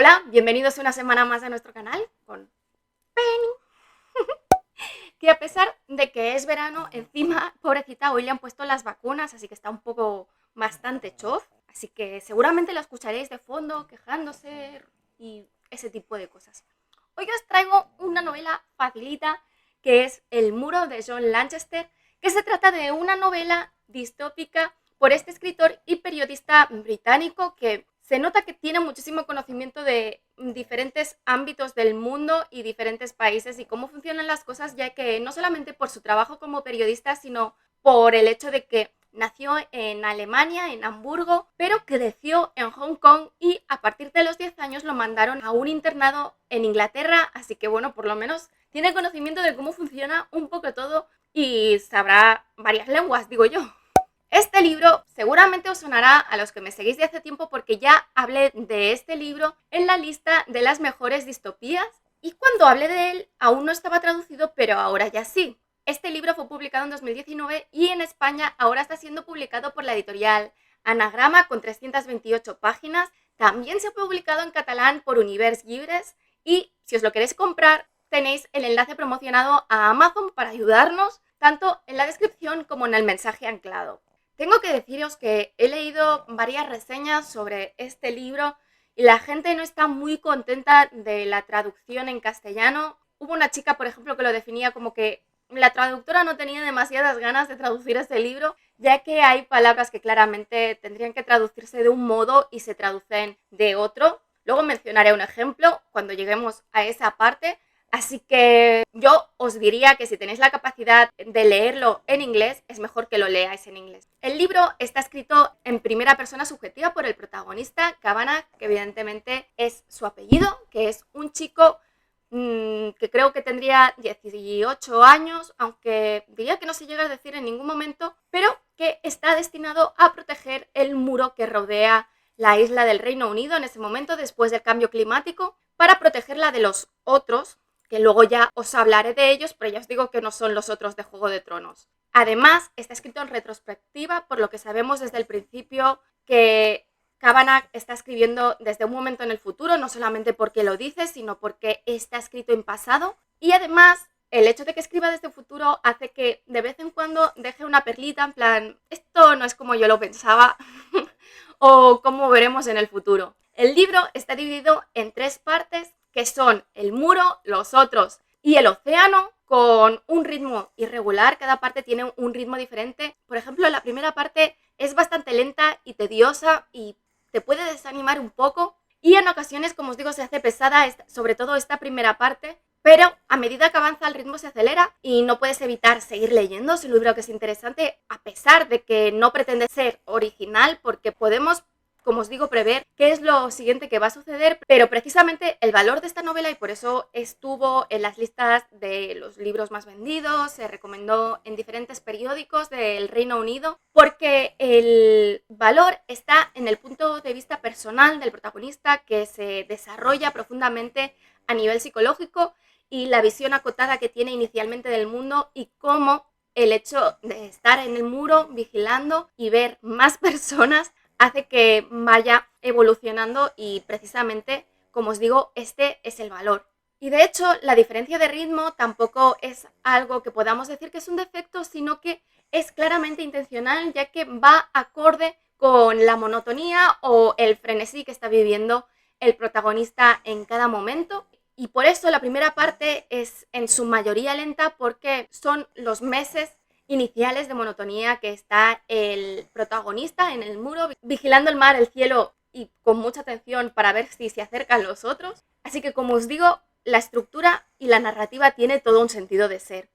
Hola, bienvenidos una semana más a nuestro canal con Penny. Que a pesar de que es verano, encima, pobrecita, hoy le han puesto las vacunas, así que está un poco bastante chof. Así que seguramente la escucharéis de fondo, quejándose y ese tipo de cosas. Hoy os traigo una novela facilita, que es El muro de John Lanchester, que se trata de una novela distópica por este escritor y periodista británico que se nota que tiene muchísimo conocimiento de diferentes ámbitos del mundo y diferentes países y cómo funcionan las cosas, ya que no solamente por su trabajo como periodista, sino por el hecho de que nació en Alemania, en Hamburgo, pero creció en Hong Kong y a partir de los 10 años lo mandaron a un internado en Inglaterra, así que bueno, por lo menos tiene conocimiento de cómo funciona un poco todo y sabrá varias lenguas, digo yo. Este libro seguramente os sonará a los que me seguís de hace tiempo porque ya hablé de este libro en la lista de las mejores distopías y cuando hablé de él aún no estaba traducido, pero ahora ya sí. Este libro fue publicado en 2019 y en España ahora está siendo publicado por la editorial Anagrama con 328 páginas. También se ha publicado en catalán por Univers Llibres y si os lo queréis comprar tenéis el enlace promocionado a Amazon para ayudarnos tanto en la descripción como en el mensaje anclado. Tengo que deciros que he leído varias reseñas sobre este libro y la gente no está muy contenta de la traducción en castellano. Hubo una chica, por ejemplo, que lo definía como que la traductora no tenía demasiadas ganas de traducir este libro, ya que hay palabras que claramente tendrían que traducirse de un modo y se traducen de otro. Luego mencionaré un ejemplo cuando lleguemos a esa parte. Así que yo os diría que si tenéis la capacidad de leerlo en inglés, es mejor que lo leáis en inglés. El libro está escrito en primera persona subjetiva por el protagonista, Kavanagh, que evidentemente es su apellido, que es un chico que creo que tendría 18 años, aunque diría que no se llega a decir en ningún momento, pero que está destinado a proteger el muro que rodea la isla del Reino Unido en ese momento, después del cambio climático, para protegerla de los otros, que luego ya os hablaré de ellos, pero ya os digo que no son los otros de Juego de Tronos. Además, está escrito en retrospectiva, por lo que sabemos desde el principio que Kavanagh está escribiendo desde un momento en el futuro, no solamente porque lo dice, sino porque está escrito en pasado. Y además, el hecho de que escriba desde el futuro hace que de vez en cuando deje una perlita en plan, esto no es como yo lo pensaba, o como veremos en el futuro. El libro está dividido en 3 partes, que son el muro, los otros y el océano, con un ritmo irregular. Cada parte tiene un ritmo diferente. Por ejemplo, la primera parte es bastante lenta y tediosa y te puede desanimar un poco. Y en ocasiones, como os digo, se hace pesada, sobre todo esta primera parte. Pero a medida que avanza el ritmo se acelera y no puedes evitar seguir leyendo. Es un libro que es interesante a pesar de que no pretende ser original, porque podemos, como os digo, prever qué es lo siguiente que va a suceder, pero precisamente el valor de esta novela, y por eso estuvo en las listas de los libros más vendidos, se recomendó en diferentes periódicos del Reino Unido, porque el valor está en el punto de vista personal del protagonista, que se desarrolla profundamente a nivel psicológico, y la visión acotada que tiene inicialmente del mundo y cómo el hecho de estar en el muro vigilando y ver más personas hace que vaya evolucionando y precisamente, como os digo, este es el valor. Y de hecho, la diferencia de ritmo tampoco es algo que podamos decir que es un defecto, sino que es claramente intencional, ya que va acorde con la monotonía o el frenesí que está viviendo el protagonista en cada momento. Y por eso la primera parte es en su mayoría lenta, porque son los meses iniciales de monotonía que está el protagonista en el muro vigilando el mar, el cielo y con mucha atención para ver si se acercan los otros. Así que, como os digo, la estructura y la narrativa tiene todo un sentido de ser.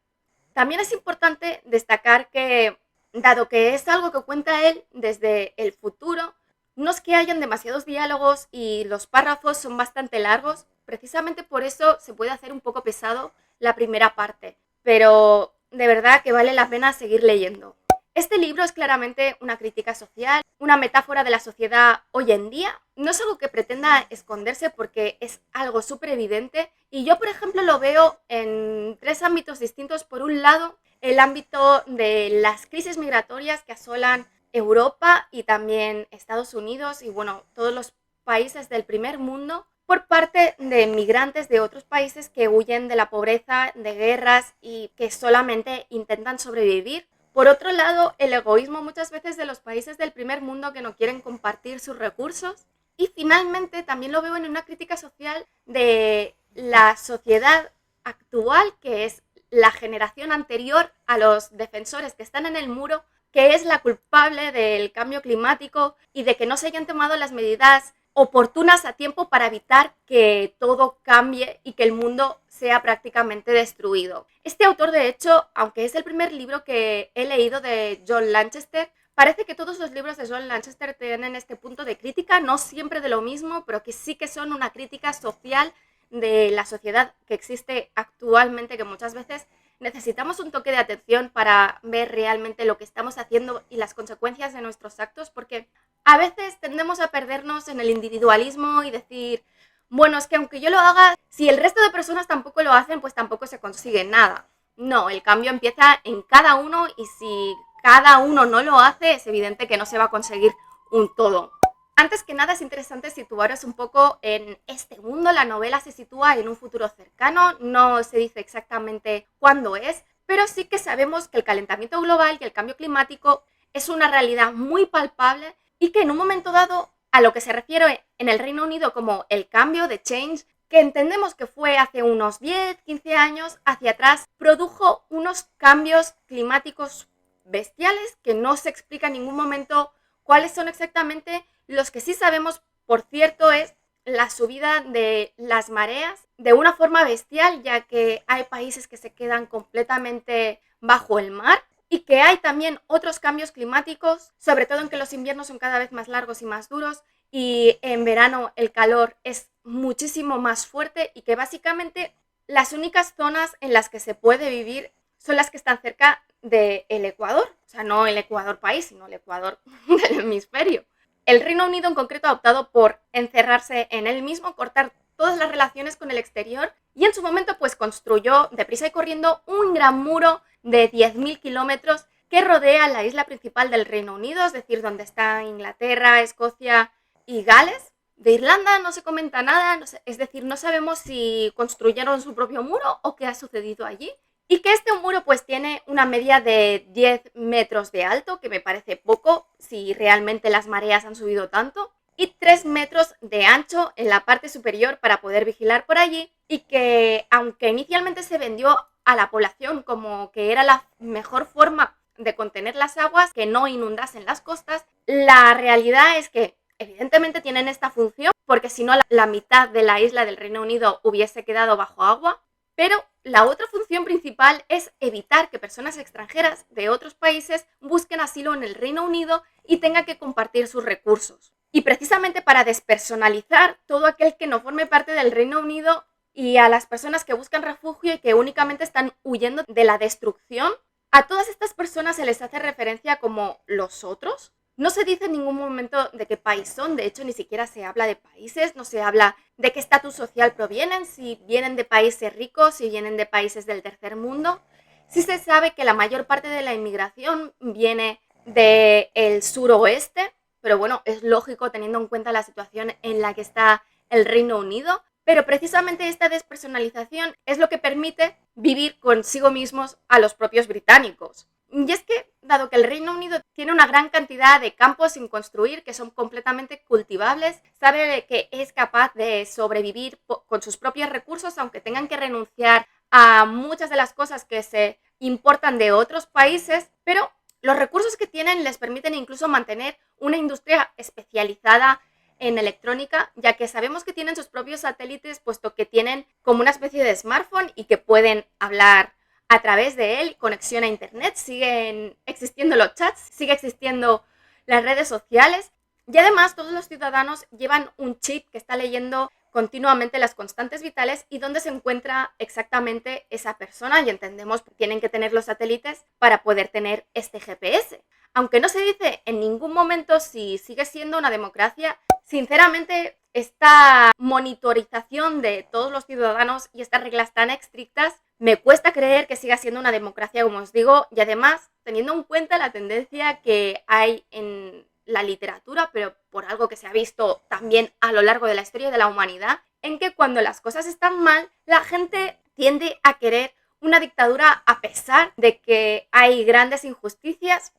También es importante destacar que, dado que es algo que cuenta él desde el futuro, no es que hayan demasiados diálogos y los párrafos son bastante largos. Precisamente por eso se puede hacer un poco pesado la primera parte, pero de verdad que vale la pena seguir leyendo. Este libro es claramente una crítica social, una metáfora de la sociedad hoy en día. No es algo que pretenda esconderse porque es algo súper evidente. Y yo, por ejemplo, lo veo en 3 ámbitos distintos. Por un lado, el ámbito de las crisis migratorias que asolan Europa y también Estados Unidos y, bueno, todos los países del primer mundo. por parte de migrantes de otros países que huyen de la pobreza, de guerras y que solamente intentan sobrevivir. Por otro lado, el egoísmo muchas veces de los países del primer mundo que no quieren compartir sus recursos. Y finalmente también lo veo en una crítica social de la sociedad actual, que es la generación anterior a los defensores que están en el muro, que es la culpable del cambio climático y de que no se hayan tomado las medidas oportunas a tiempo para evitar que todo cambie y que el mundo sea prácticamente destruido. Este autor, de hecho, aunque es el primer libro que he leído de John Lanchester, parece que todos los libros de John Lanchester tienen este punto de crítica, no siempre de lo mismo, pero que sí que son una crítica social de la sociedad que existe actualmente, que muchas veces necesitamos un toque de atención para ver realmente lo que estamos haciendo y las consecuencias de nuestros actos, porque a veces tendemos a perdernos en el individualismo y decir, bueno, es que aunque yo lo haga, si el resto de personas tampoco lo hacen, pues tampoco se consigue nada. No, el cambio empieza en cada uno y si cada uno no lo hace, es evidente que no se va a conseguir un todo. Antes que nada es interesante situaros un poco en este mundo. La novela se sitúa en un futuro cercano, no se dice exactamente cuándo es, pero sí que sabemos que el calentamiento global y el cambio climático es una realidad muy palpable y que en un momento dado, a lo que se refiere en el Reino Unido como el cambio de change, que entendemos que fue hace unos 10, 15 años hacia atrás, produjo unos cambios climáticos bestiales que no se explica en ningún momento cuáles son exactamente. Los que sí sabemos, por cierto, es la subida de las mareas de una forma bestial, ya que hay países que se quedan completamente bajo el mar y que hay también otros cambios climáticos, sobre todo en que los inviernos son cada vez más largos y más duros y en verano el calor es muchísimo más fuerte y que básicamente las únicas zonas en las que se puede vivir son las que están cerca del Ecuador, o sea, no el Ecuador país, sino el Ecuador del hemisferio. El Reino Unido en concreto ha optado por encerrarse en él mismo, cortar todas las relaciones con el exterior y en su momento pues construyó deprisa y corriendo un gran muro de 10.000 kilómetros que rodea la isla principal del Reino Unido, es decir, donde está Inglaterra, Escocia y Gales. De Irlanda no se comenta nada, es decir, no sabemos si construyeron su propio muro o qué ha sucedido allí. Y que este muro pues tiene una media de 10 metros de alto, que me parece poco si realmente las mareas han subido tanto, y 3 metros de ancho en la parte superior para poder vigilar por allí, y que aunque inicialmente se vendió a la población como que era la mejor forma de contener las aguas, que no inundasen las costas, la realidad es que evidentemente tienen esta función, porque si no la mitad de la isla del Reino Unido hubiese quedado bajo agua, pero la otra función principal es evitar que personas extranjeras de otros países busquen asilo en el Reino Unido y tengan que compartir sus recursos. Y precisamente para despersonalizar todo aquel que no forme parte del Reino Unido y a las personas que buscan refugio y que únicamente están huyendo de la destrucción, a todas estas personas se les hace referencia como los otros. No se dice en ningún momento de qué país son, de hecho ni siquiera se habla de países, no se habla de qué estatus social provienen, si vienen de países ricos, si vienen de países del tercer mundo. Sí se sabe que la mayor parte de la inmigración viene del suroeste, pero bueno, es lógico teniendo en cuenta la situación en la que está el Reino Unido, pero precisamente esta despersonalización es lo que permite vivir consigo mismos a los propios británicos. Y es que, dado que el Reino Unido tiene una gran cantidad de campos sin construir que son completamente cultivables, sabe que es capaz de sobrevivir con sus propios recursos, aunque tengan que renunciar a muchas de las cosas que se importan de otros países, pero los recursos que tienen les permiten incluso mantener una industria especializada en electrónica, ya que sabemos que tienen sus propios satélites, puesto que tienen como una especie de smartphone y que pueden hablar a través de él, conexión a internet, siguen existiendo los chats, sigue existiendo las redes sociales y además todos los ciudadanos llevan un chip que está leyendo continuamente las constantes vitales y dónde se encuentra exactamente esa persona, y entendemos que tienen que tener los satélites para poder tener este GPS. Aunque no se dice en ningún momento si sigue siendo una democracia, sinceramente esta monitorización de todos los ciudadanos y estas reglas tan estrictas me cuesta creer que siga siendo una democracia, como os digo, y además teniendo en cuenta la tendencia que hay en la literatura, pero por algo que se ha visto también a lo largo de la historia de la humanidad, en que cuando las cosas están mal, la gente tiende a querer una dictadura a pesar de que hay grandes injusticias.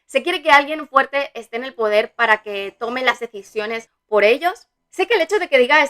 Se quiere que alguien fuerte esté en el poder para que tome las decisiones por ellos. Sé que el hecho de que diga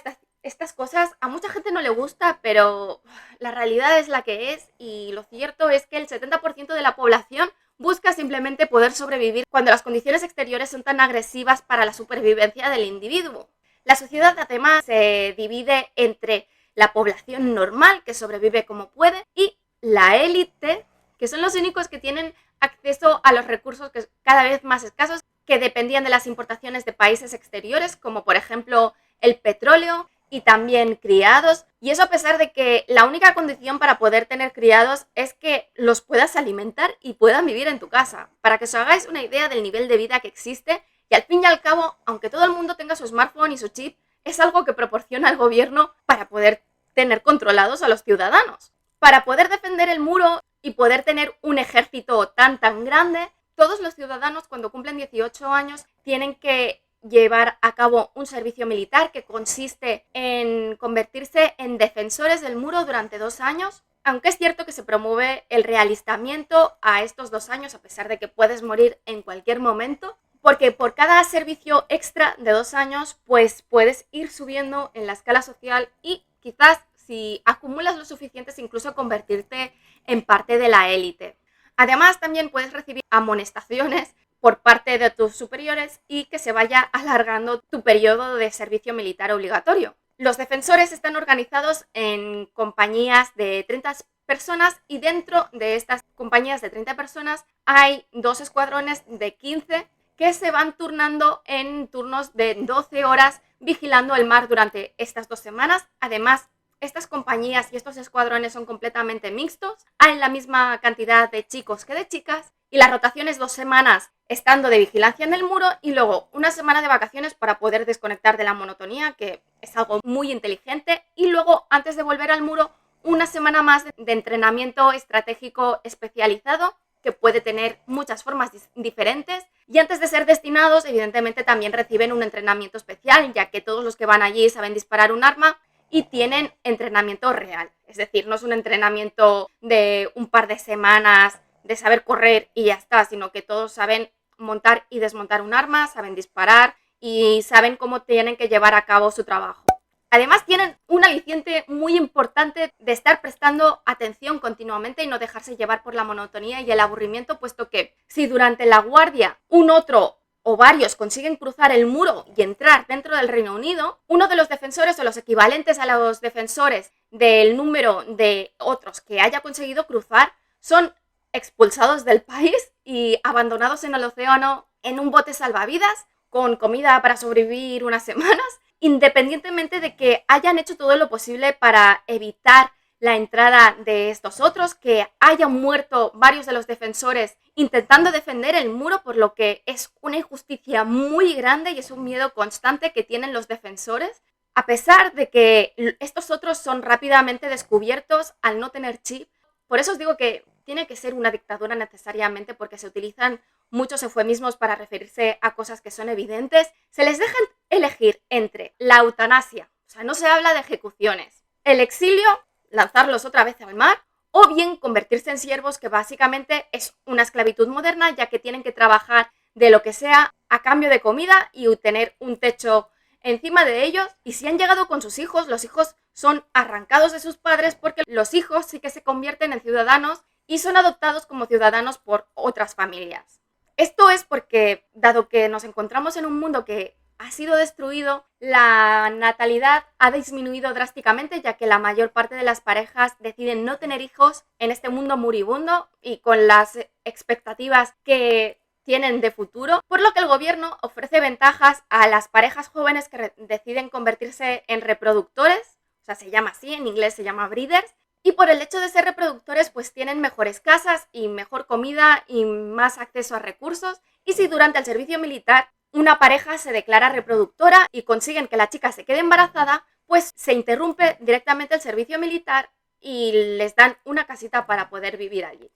estas cosas a mucha gente no le gusta, pero la realidad es la que es y lo cierto es que el 70% de la población busca simplemente poder sobrevivir cuando las condiciones exteriores son tan agresivas para la supervivencia del individuo. La sociedad además se divide entre la población normal que sobrevive como puede y la élite, que son los únicos que tienen acceso a los recursos que cada vez más escasos que dependían de las importaciones de países exteriores, como por ejemplo el petróleo y también criados. Y eso a pesar de que la única condición para poder tener criados es que los puedas alimentar y puedan vivir en tu casa. Para que os hagáis una idea del nivel de vida que existe, y al fin y al cabo, aunque todo el mundo tenga su smartphone y su chip, es algo que proporciona el gobierno para poder tener controlados a los ciudadanos. Para poder defender el muro y poder tener un ejército tan grande, todos los ciudadanos cuando cumplen 18 años tienen que llevar a cabo un servicio militar que consiste en convertirse en defensores del muro durante 2 años, aunque es cierto que se promueve el realistamiento a estos 2 años, a pesar de que puedes morir en cualquier momento, porque por cada servicio extra de 2 años, pues puedes ir subiendo en la escala social y quizás si acumulas lo suficientes incluso convertirte en parte de la élite. Además, también puedes recibir amonestaciones por parte de tus superiores y que se vaya alargando tu periodo de servicio militar obligatorio. Los defensores están organizados en compañías de 30 personas y dentro de estas compañías de 30 personas hay 2 escuadrones de 15 que se van turnando en turnos de 12 horas vigilando el mar durante estas 2 semanas. Además, estas compañías y estos escuadrones son completamente mixtos, hay la misma cantidad de chicos que de chicas y la rotación es 2 semanas estando de vigilancia en el muro y luego una semana de vacaciones para poder desconectar de la monotonía, que es algo muy inteligente, y luego antes de volver al muro una semana más de entrenamiento estratégico especializado que puede tener muchas formas diferentes y antes de ser destinados evidentemente también reciben un entrenamiento especial, ya que todos los que van allí saben disparar un arma y tienen entrenamiento real, es decir, no es un entrenamiento de un par de semanas de saber correr y ya está, sino que todos saben montar y desmontar un arma, saben disparar y saben cómo tienen que llevar a cabo su trabajo. Además tienen un aliciente muy importante de estar prestando atención continuamente y no dejarse llevar por la monotonía y el aburrimiento, puesto que si durante la guardia un otro o varios consiguen cruzar el muro y entrar dentro del Reino Unido, uno de los defensores o los equivalentes a los defensores del número de otros que haya conseguido cruzar son expulsados del país y abandonados en el océano en un bote salvavidas con comida para sobrevivir unas semanas, independientemente de que hayan hecho todo lo posible para evitar la entrada de estos otros, que hayan muerto varios de los defensores intentando defender el muro, por lo que es una injusticia muy grande y es un miedo constante que tienen los defensores, a pesar de que estos otros son rápidamente descubiertos al no tener chip. Por eso os digo que tiene que ser una dictadura necesariamente, porque se utilizan muchos eufemismos para referirse a cosas que son evidentes. Se les deja elegir entre la eutanasia, o sea, no se habla de ejecuciones, el exilio, lanzarlos otra vez al mar, o bien convertirse en siervos, que básicamente es una esclavitud moderna, ya que tienen que trabajar de lo que sea a cambio de comida y tener un techo encima de ellos. Y si han llegado con sus hijos, los hijos son arrancados de sus padres porque los hijos sí que se convierten en ciudadanos y son adoptados como ciudadanos por otras familias. Esto es porque, dado que nos encontramos en un mundo que ha sido destruido, la natalidad ha disminuido drásticamente, ya que la mayor parte de las parejas deciden no tener hijos en este mundo moribundo y con las expectativas que tienen de futuro, por lo que el gobierno ofrece ventajas a las parejas jóvenes que deciden convertirse en reproductores, o sea, se llama así, en inglés se llama breeders, y por el hecho de ser reproductores pues tienen mejores casas y mejor comida y más acceso a recursos. Y si durante el servicio militar una pareja se declara reproductora y consiguen que la chica se quede embarazada, pues se interrumpe directamente el servicio militar y les dan una casita para poder vivir allí.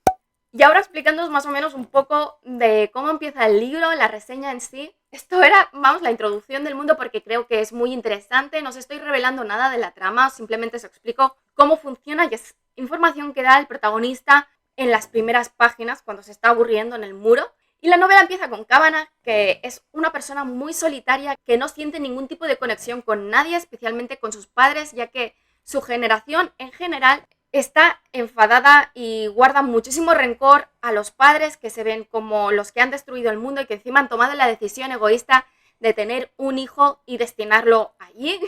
Y ahora explicándoos más o menos un poco de cómo empieza el libro, la reseña en sí. Esto era, vamos, la introducción del mundo porque creo que es muy interesante. No os estoy revelando nada de la trama, simplemente os explico cómo funciona y es información que da el protagonista en las primeras páginas cuando se está aburriendo en el muro. Y la novela empieza con Kavanagh, que es una persona muy solitaria que no siente ningún tipo de conexión con nadie, especialmente con sus padres, ya que su generación en general está enfadada y guarda muchísimo rencor a los padres que se ven como los que han destruido el mundo y que encima han tomado la decisión egoísta de tener un hijo y destinarlo allí.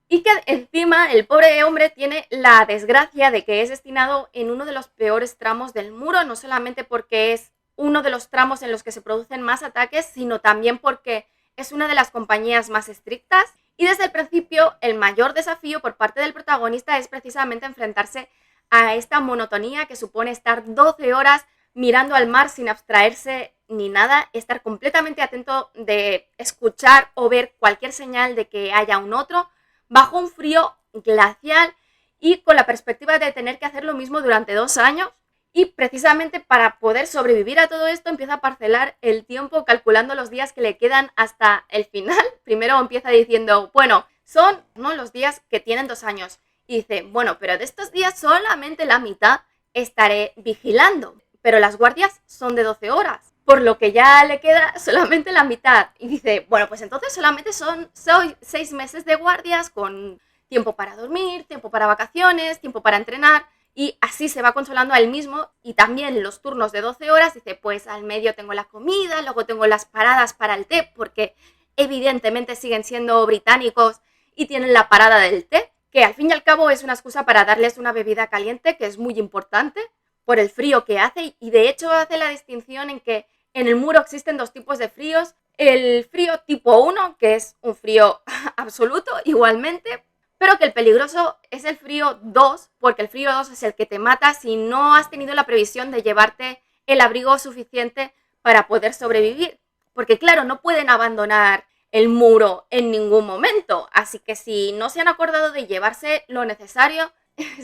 Y que encima el pobre hombre tiene la desgracia de que es destinado en uno de los peores tramos del muro, no solamente porque es uno de los tramos en los que se producen más ataques, sino también porque es una de las compañías más estrictas. Y desde el principio el mayor desafío por parte del protagonista es precisamente enfrentarse a esta monotonía que supone estar 12 horas mirando al mar sin abstraerse ni nada, estar completamente atento de escuchar o ver cualquier señal de que haya un otro, bajo un frío glacial y con la perspectiva de tener que hacer lo mismo durante 2 años. Y precisamente para poder sobrevivir a todo esto empieza a parcelar el tiempo calculando los días que le quedan hasta el final. Primero empieza diciendo, bueno, son los días que tienen 2 años. Y dice, bueno, pero de estos días solamente la mitad estaré vigilando. Pero las guardias son de 12 horas, por lo que ya le queda solamente la mitad. Y dice, bueno, pues entonces solamente son 6 meses de guardias con tiempo para dormir, tiempo para vacaciones, tiempo para entrenar. Y así se va consolando a él mismo. Y también los turnos de 12 horas, dice, pues al medio tengo la comida, luego tengo las paradas para el té, porque evidentemente siguen siendo británicos y tienen la parada del té, que al fin y al cabo es una excusa para darles una bebida caliente, que es muy importante por el frío que hace. Y de hecho hace la distinción en que en el muro existen 2 tipos de fríos. El frío tipo 1, que es un frío absoluto igualmente, pero que el peligroso es el frío 2, porque el frío 2 es el que te mata si no has tenido la previsión de llevarte el abrigo suficiente para poder sobrevivir. Porque claro, no pueden abandonar el muro en ningún momento, así que si no se han acordado de llevarse lo necesario,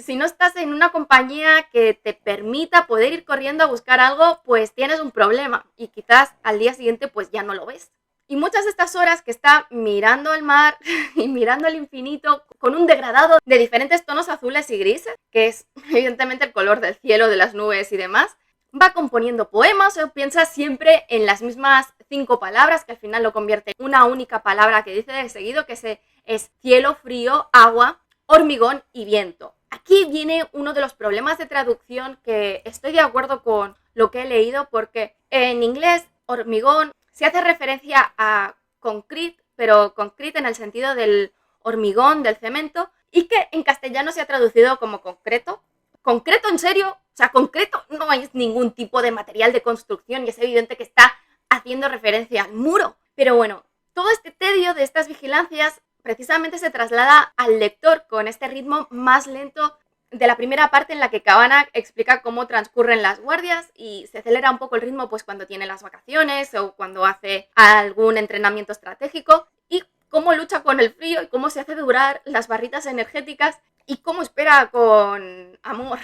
si no estás en una compañía que te permita poder ir corriendo a buscar algo, pues tienes un problema y quizás al día siguiente pues ya no lo ves. Y muchas de estas horas que está mirando al mar y mirando al infinito con un degradado de diferentes tonos azules y grises, que es evidentemente el color del cielo, de las nubes y demás, va componiendo poemas o piensa siempre en las mismas 5 palabras, que al final lo convierte en una única palabra que dice de seguido, que es cielo, frío, agua, hormigón y viento. Aquí viene uno de los problemas de traducción, que estoy de acuerdo con lo que he leído, porque en inglés hormigón se hace referencia a concrete, pero concrete en el sentido del hormigón, del cemento, y que en castellano se ha traducido como concreto. ¿Concreto en serio? O sea, concreto no es ningún tipo de material de construcción y es evidente que está haciendo referencia al muro. Pero bueno, todo este tedio de estas vigilancias precisamente se traslada al lector con este ritmo más lento de la primera parte en la que Kavanagh explica cómo transcurren las guardias y se acelera un poco el ritmo pues cuando tiene las vacaciones o cuando hace algún entrenamiento estratégico, y cómo lucha con el frío y cómo se hace durar las barritas energéticas y cómo espera con amor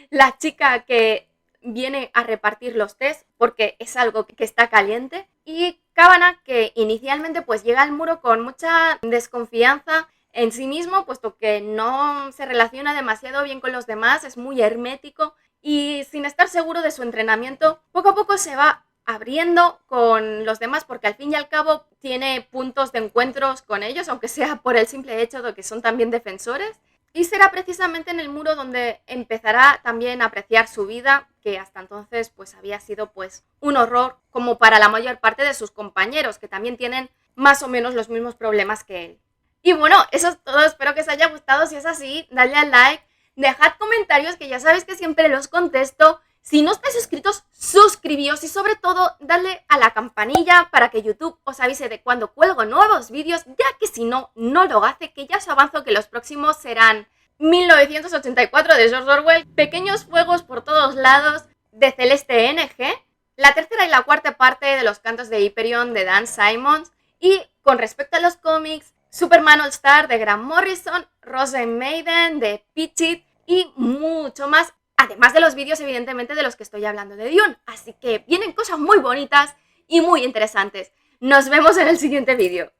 la chica que viene a repartir los tés porque es algo que está caliente. Y Kavanagh, que inicialmente pues llega al muro con mucha desconfianza en sí mismo, puesto que no se relaciona demasiado bien con los demás, es muy hermético y sin estar seguro de su entrenamiento, poco a poco se va abriendo con los demás porque al fin y al cabo tiene puntos de encuentros con ellos, aunque sea por el simple hecho de que son también defensores. Y será precisamente en el muro donde empezará también a apreciar su vida, que hasta entonces pues había sido pues un horror, como para la mayor parte de sus compañeros, que también tienen más o menos los mismos problemas que él. Y bueno, eso es todo, espero que os haya gustado. Si es así, dadle al like, dejad comentarios que ya sabéis que siempre los contesto. Si no estáis suscritos, suscribíos y sobre todo dadle a la campanilla para que YouTube os avise de cuando cuelgo nuevos vídeos, ya que si no, no lo hace, que ya os avanzo que los próximos serán 1984 de George Orwell, Pequeños fuegos por todos lados de Celeste NG, la tercera y la cuarta parte de Los cantos de Hyperion de Dan Simmons, y con respecto a los cómics, Superman All Star de Grant Morrison, Rose Maiden de Pitchit y mucho más. Además de los vídeos, evidentemente, de los que estoy hablando de Dune. Así que vienen cosas muy bonitas y muy interesantes. Nos vemos en el siguiente vídeo.